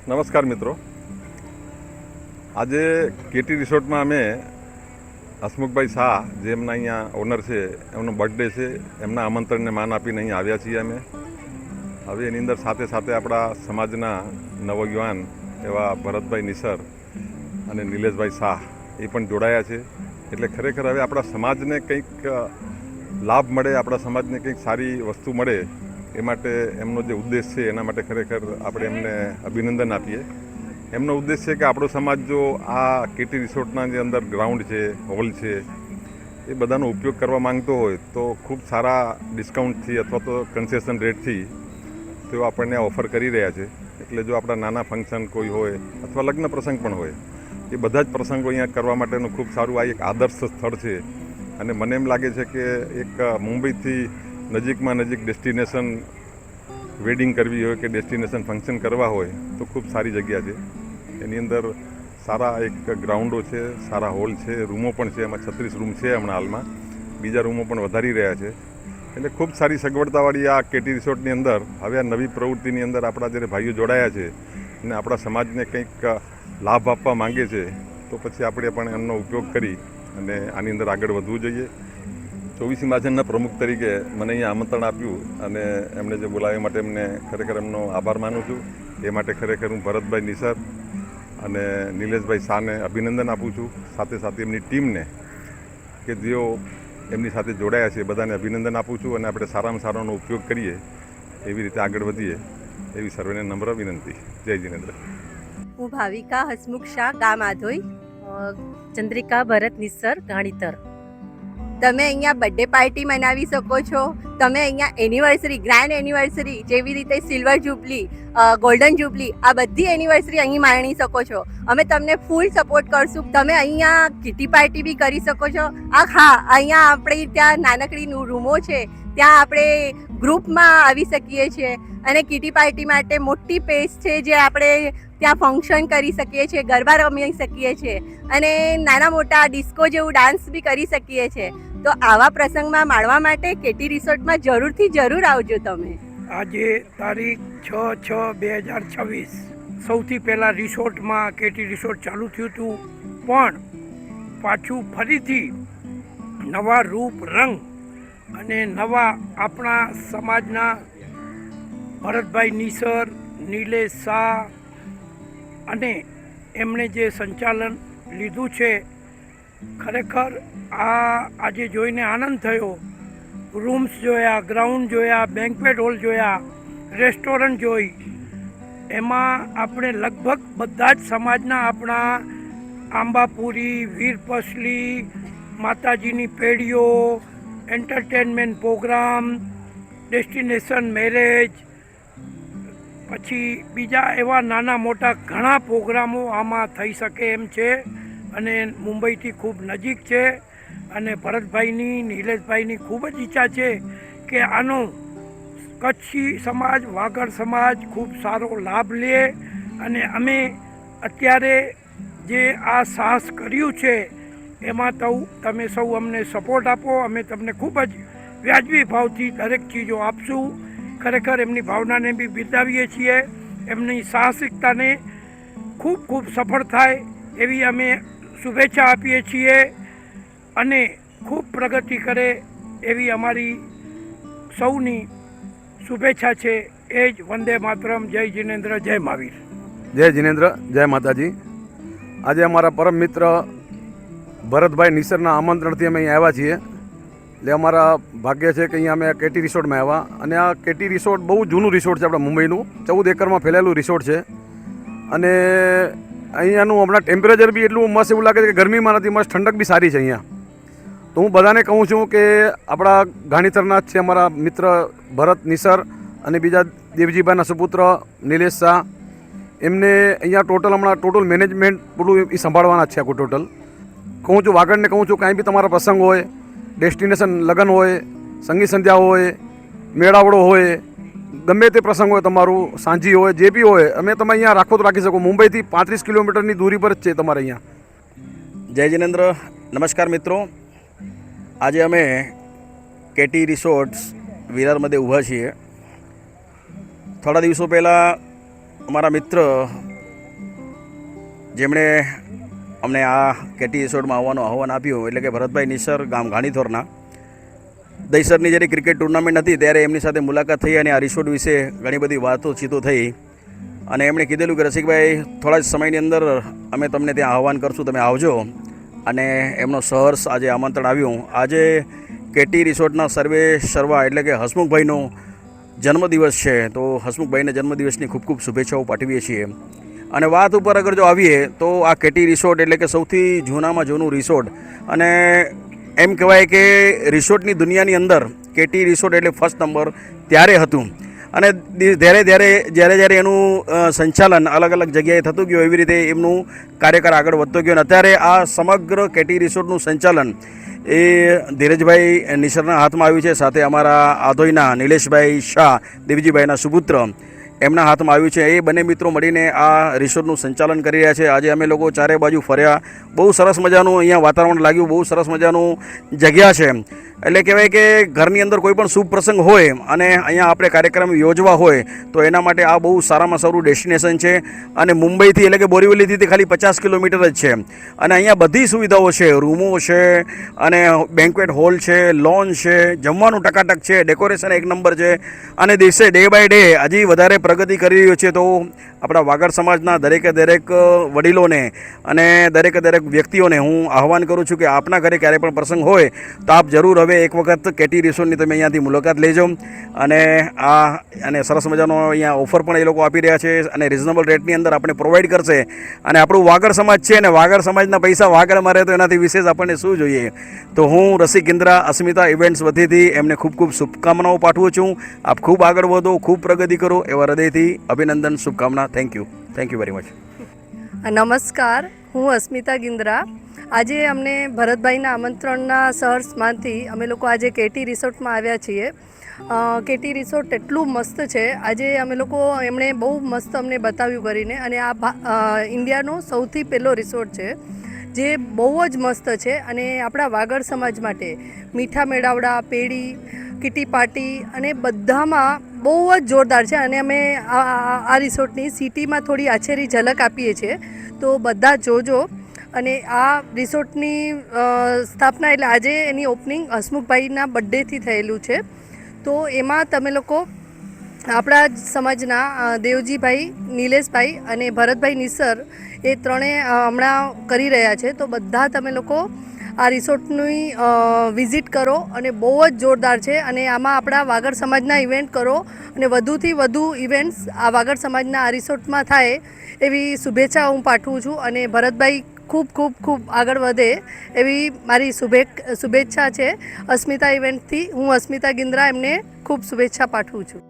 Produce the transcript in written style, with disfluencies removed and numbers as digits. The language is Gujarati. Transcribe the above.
નમસ્કાર મિત્રો, આજે કેટી રિસોર્ટમાં અમે હસમુખભાઈ શાહ જે એમના અહીંયા ઓનર છે, એમનો બર્થડે છે, એમના આમંત્રણને માન આપીને અહીંયા આવ્યા છીએ અમે. હવે એની અંદર સાથે સાથે આપણા સમાજના નવયુવાન એવા ભરતભાઈ નિસર અને નિલેશભાઈ શાહ એ પણ જોડાયા છે. એટલે ખરેખર હવે આપણા સમાજને કંઈક લાભ મળે, આપણા સમાજને કંઈક સારી વસ્તુ મળે એ માટે એમનો જે ઉદ્દેશ છે એના માટે ખરેખર આપણે એમને અભિનંદન આપીએ. એમનો ઉદ્દેશ છે કે આપણો સમાજ જો આ કેટી રિસોર્ટના જે અંદર ગ્રાઉન્ડ છે, હોલ છે, એ બધાનો ઉપયોગ કરવા માંગતો હોય તો ખૂબ સારા ડિસ્કાઉન્ટથી અથવા તો કન્સેશન રેટથી તેઓ આપણને ઓફર કરી રહ્યા છે. એટલે જો આપણા નાના ફંક્શન કોઈ હોય અથવા લગ્ન પ્રસંગ પણ હોય, એ બધા જ પ્રસંગો અહીંયા કરવા માટેનું ખૂબ સારું આ એક આદર્શ સ્થળ છે. અને મને એમ લાગે છે કે એક મુંબઈથી નજીકમાં નજીક ડેસ્ટિનેશન વેડિંગ કરવી હોય કે ડેસ્ટિનેશન ફંક્શન કરવા હોય તો ખૂબ સારી જગ્યા છે. એની અંદર સારા એક ગ્રાઉન્ડો છે, સારા હોલ છે, રૂમો પણ છે. એમાં 36 રૂમ છે હમણાં હાલમાં, બીજા રૂમો પણ વધારી રહ્યા છે. એટલે ખૂબ સારી સગવડતાવાળી આ કેટી રિસોર્ટની અંદર હવે આ નવી પ્રવૃત્તિની અંદર આપણા જ્યારે ભાઈઓ જોડાયા છે અને આપણા સમાજને કંઈક લાભ આપવા માંગે છે તો પછી આપણે પણ એમનો ઉપયોગ કરી અને આની અંદર આગળ વધવું જોઈએ. 24મી મહાજનના પ્રમુખ તરીકે મને અહીંયા આમંત્રણ આપ્યું અને એમણે જે બોલાવ્યા માટે એમને ખરેખર એમનો આભાર માનું છું. એ માટે ખરેખર હું ભરતભાઈ નિસર અને નિલેશભાઈ શાહને અભિનંદન આપું છું. સાથે સાથે એમની ટીમને કે જેઓ એમની સાથે જોડાયા છે બધાને અભિનંદન આપું છું. અને આપણે સારામાં સારાનો ઉપયોગ કરીએ, એવી રીતે આગળ વધીએ એવી સર્વેને નમ્ર વિનંતી. જય જિનેન્દ્ર. હું ભાવિકા હસમુખ શાહ, ગામ આધોઈ, ચંદ્રિકા ભરત નિસર, ગાણીતર. તમે અહીંયા બર્થડે પાર્ટી મનાવી શકો છો. તમે અહીંયા એનિવર્સરી, ગ્રેન્ડ એનિવર્સરી જેવી રીતે સિલ્વર જુબલી, ગોલ્ડન જુબલી, આ બધી એનિવર્સરી અહીં માણી શકો છો. અમે તમને ફૂલ સપોર્ટ કરશું. તમે અહીંયા કિટી પાર્ટી બી કરી શકો છો. અહીંયા આપણે ત્યાં નાનકડી રૂમો છે, ત્યાં આપણે ગ્રુપમાં આવી શકીએ છીએ. અને કિટી પાર્ટી માટે મોટી પેસ છે જે આપણે ત્યાં ફંક્શન કરી શકીએ છીએ, ગરબા રમી શકીએ છીએ અને નાના મોટા ડિસ્કો જેવું ડાન્સ બી કરી શકીએ છીએ. તો આવા પ્રસંગમાં માણવા માટે કેટી રિસોર્ટમાં જરૂર આવજો તમે. આજે તારીખ 6/6/2026 સૌથી પહેલાં રિસોર્ટમાં કેટી રિસોર્ટ ચાલુ થયું હતું, પણ પાછું ફરીથી નવા રૂપ રંગ અને નવા આપણા સમાજના ભરતભાઈ નિસર, નિલેશ શાહ અને એમણે જે સંચાલન લીધું છે, ખરેખર આજે જોઈને આનંદ થયો. રૂમ્સ જોયા, ગ્રાઉન્ડ જોયા, બેન્ક્વેટ હોલ જોયા, રેસ્ટોરન્ટ જોઈ. એમાં આપણે લગભગ બધા જ સમાજના આપણા આંબાપુરી, વીરપસલી, માતાજીની પેઢીઓ, એન્ટરટેનમેન્ટ પ્રોગ્રામ, ડેસ્ટિનેશન મેરેજ, પછી બીજા એવા નાના મોટા ઘણા પ્રોગ્રામો આમાં થઈ શકે એમ છે. અને મુંબઈથી ખૂબ નજીક છે. અને ભરતભાઈની, નિલેશભાઈની ખૂબ જ ઈચ્છા છે કે આનો કચ્છી સમાજ, વાગડ સમાજ ખૂબ સારો લાભ લે. અને અમે અત્યારે જે આ સાહસ કર્યું છે એમાં તો તમે સૌ અમને સપોર્ટ આપો. અમે તમને ખૂબ જ વ્યાજબી ભાવથી દરેક ચીજો આપશું. ખરેખર એમની ભાવનાને બી બિરદાવીએ છીએ. એમની સાહસિકતાને ખૂબ ખૂબ સફળ થાય એવી અમે શુભેચ્છા આપીએ છીએ. અને ખૂબ પ્રગતિ કરે એવી અમારી સૌની શુભેચ્છા છે. એ જ વંદે માતરમ. જય જિનેન્દ્ર, જય મહાવીર. જય જિનેન્દ્ર, જય માતાજી. આજે અમારા પરમ મિત્ર ભરતભાઈ નિસરના આમંત્રણથી અમે અહીં આવ્યા છીએ. એટલે અમારા ભાગ્ય છે કે અહીંયા અમે કેટી રિસોર્ટમાં આવ્યા. અને આ કેટી રિસોર્ટ બહુ જૂનું રિસોર્ટ છે, આપણા મુંબઈનું 14 એકરમાં ફેલાયેલું રિસોર્ટ છે. અને અહીંયાનું હમણાં ટેમ્પરેચર બી એટલું મસ્ત એવું લાગે છે કે ગરમીમાં નથી, મસ્ત ઠંડક બી સારી છે અહીંયા. તો હું બધાને કહું છું કે આપણા ગાણીતરના જ છે અમારા મિત્ર ભરત નિસર અને બીજા દેવજીભાઈના સુપુત્ર નિલેશ શાહ, એમને અહીંયા ટોટલ મેનેજમેન્ટ પૂરું એ સંભાળવાના જ છે આખું ટોટલ. કહું છું વાગડને કહું છું કાંઈ બી તમારા પ્રસંગ હોય, ડેસ્ટિનેશન લગ્ન હોય, સંગીત સંધ્યા હોય, મેળાવડો હોય, ગમે તે પ્રસંગ હોય તમારું, સાંજી હોય, જે બી હોય, અમે તમે અહીંયા રાખો તો રાખી શકો. મુંબઈથી 35 કિલોમીટરની દૂરી પર જ છે તમારે અહીંયા. જય જિનેન્દ્ર. નમસ્કાર મિત્રો, આજે અમે કેટી રિસોર્ટ્સ વિરારमध्ये ઊભા છીએ. થોડા દિવસો પહેલાં અમારા મિત્ર જેમણે અમને આ કેટી રિસોર્ટમાં આવવાનું આહવાન આપ્યું, એટલે કે ભરતભાઈ નિસર, ગામ ઘાણીથોરના. દહીસરની જ્યારે ક્રિકેટ ટુર્નામેન્ટ હતી ત્યારે એમની સાથે મુલાકાત થઈ અને આ રિસોર્ટ વિશે ઘણી બધી વાતોચીતો થઈ અને એમણે કીધેલું કે રસિકભાઈ, થોડા જ સમયની અંદર અમે તમને ત્યાં આહવાન કરશું, તમે આવજો. અને એમનો સહર્ષ આજે આમંત્રણ આવ્યું. આજે કેટી રિસોર્ટના સર્વા એટલે કે હસમુખભાઈનો જન્મદિવસ છે, તો હસમુખભાઈને જન્મદિવસની ખૂબ ખૂબ શુભેચ્છાઓ પાઠવીએ છીએ. અને વાત ઉપર અગર જો આવીએ તો આ કેટી રિસોર્ટ એટલે કે સૌથી જૂનામાં જૂનું રિસોર્ટ, અને એમ કહેવાય કે રિસોર્ટની દુનિયાની અંદર કેટી રિસોર્ટ એટલે ફર્સ્ટ નંબર ત્યારે હતું. અને જ્યારે એનું સંચાલન અલગ અલગ જગ્યાએ થતું ગયું, એવી રીતે એમનું કાર્યકાળ આગળ વધતો ગયો. અને અત્યારે આ સમગ્ર કેટી રિસોર્ટનું સંચાલન એ ધીરજભાઈ નિસરના હાથમાં આવ્યું છે. સાથે અમારા આધોઈના નિલેશભાઈ શાહ, દેવજીભાઈના સુપુત્ર, એમના હાથમાં આવ્યું છે. એ બંને મિત્રો મળીને આ રિસોર્ટનું સંચાલન કરી રહ્યા છે. આજે અમે લોકો ચારે બાજુ ફર્યા, બહુ સરસ મજાનું અહીંયા વાતાવરણ લાગ્યું, બહુ સરસ મજાનું જગ્યા છે. એટલે કહેવાય કે ઘરની અંદર કોઈ પણ શુભ પ્રસંગ હોય અને અહીંયા આપણે કાર્યક્રમ યોજવા હોય તો એના માટે આ બહુ સારામાં સારું ડેસ્ટિનેશન છે. અને મુંબઈથી એટલે કે બોરીવલીથી તે ખાલી 50 કિલોમીટર જ છે. અને અહીંયા બધી સુવિધાઓ છે, રૂમો છે અને બેન્ક્વેટ હોલ છે, લોન છે, જમવાનું ટકાટક છે, ડેકોરેશન એક નંબર છે. અને દિવસે ડે બાય ડે હજી વધારે પ્રગતિ કરી રહ્યો છે. તો આપણા વાગડ સમાજના દરેકે દરેક વડીલોને અને દરેક વ્યક્તિઓને હું આહવાન કરું છું કે આપના ઘરે ક્યારે પણ પ્રસંગ હોય તો આપ જરૂર હવે એક વખત કેટી રિસોર્ટની તમે અહીંયાથી મુલાકાત લેજો. અને સરસ મજાનો અહીંયા ઓફર પણ એ લોકો આપી રહ્યા છે અને રિઝનેબલ રેટની અંદર આપણે પ્રોવાઈડ કરશે. અને આપણું વાગડ સમાજ છે અને વાગડ સમાજના પૈસા વાગડમાં રહે તો એનાથી વિશેષ આપણને શું જોઈએ. તો હું રસિક ઇન્દ્રા અસ્મિતા ઇવેન્ટ્સ વતીથી એમને ખૂબ ખૂબ શુભકામનાઓ પાઠવું છું. આપ ખૂબ આગળ વધો, ખૂબ પ્રગતિ કરો, એવા હૃદયથી અભિનંદન, શુભકામના. Thank you very much. નમસ્કાર, હું અસ્મિતા ગિન્દ્રા. આજે અમને ભરતભાઈના આમંત્રણના સહર્ષમાંથી અમે લોકો આજે કેટી રિસોર્ટમાં આવ્યા છીએ. કેટી રિસોર્ટ એટલું મસ્ત છે. આજે અમે લોકો એમણે બહુ મસ્ત અમને બતાવ્યું કરીને, અને આ ઇન્ડિયાનો સૌથી પહેલો રિસોર્ટ છે જે બહુ જ મસ્ત છે. અને આપણા વાગડ સમાજ માટે મીઠા મેળાવડા, પેઢી, કિટી પાર્ટી અને બધામાં બહુ જ જોરદાર છે. અને અમે આ રિસોર્ટની સિટીમાં થોડી આછેરી ઝલક આપીએ છીએ, તો બધા જોજો. અને આ રિસોર્ટની સ્થાપના એટલે આજે એની ઓપનિંગ હસમુખભાઈના બર્થડેથી થયેલું છે. તો એમાં તમે લોકો આપણા જ સમાજના દેવજીભાઈ, નિલેશભાઈ અને ભરતભાઈ નિસર એ ત્રણેય હમણાં કરી રહ્યા છે. તો બધા તમે લોકો આ રિસોર્ટની વિઝિટ કરો અને બહુ જ જોરદાર છે. અને આમાં આપણા વાગડ સમાજના ઇવેન્ટ કરો અને વધુથી વધુ ઇવેન્ટ્સ આ વાગડ સમાજના આ રિસોર્ટમાં થાય એવી શુભેચ્છા હું પાઠવું છું. અને ભરતભાઈ ખૂબ ખૂબ ખૂબ આગળ વધે એવી મારી શુભેચ્છા છે. અસ્મિતા ઇવેન્ટથી હું અસ્મિતા ગિન્દ્રા એમને ખૂબ શુભેચ્છા પાઠવું છું.